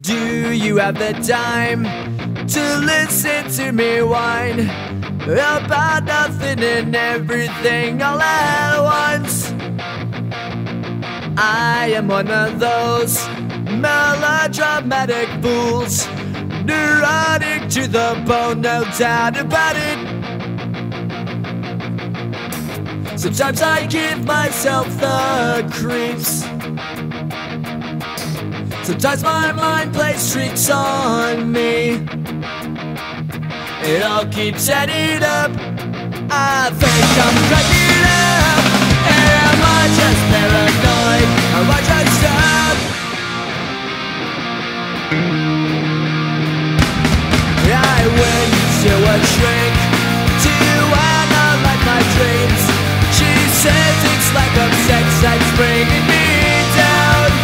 Do you have the time to listen to me whine about nothing and everything all at once? I am one of those melodramatic fools, neurotic to the bone, no doubt about it. Sometimes I give myself the creeps. Sometimes my mind plays tricks on me. It all keeps adding up. I think I'm cracking up. Am I just paranoid? Am I just up? I went to a shrink to analyze my dreams. She says it's lack of sex that's bringing me down.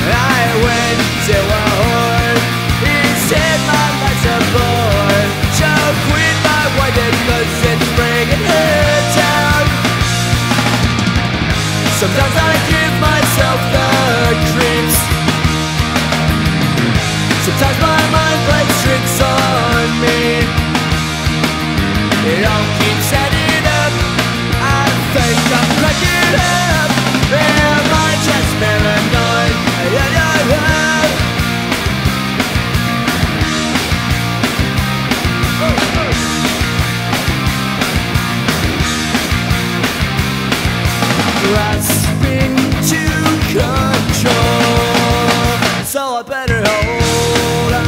I went to a whore. He said my life's a bore. So quit my white cause it's bringing her down. Sometimes I give myself the creeps. Sometimes my mind plays tricks on me. It all keeps adding up. I think I'm cracking up. Am I just paranoid? Grasping to control, so I better hold on.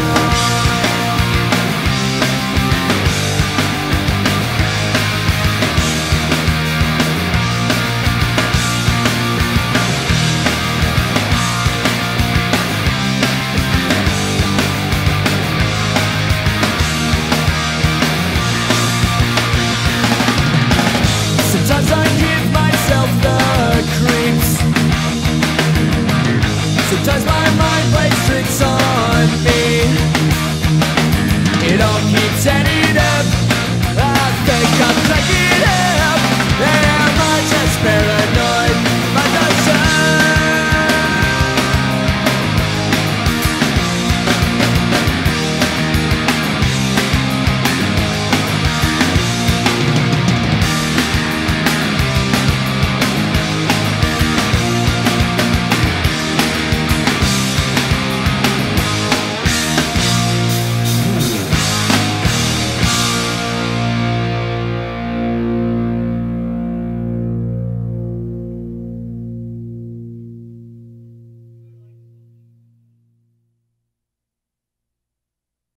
Sometimes I give myself the creeps. Sometimes my mind plays tricks on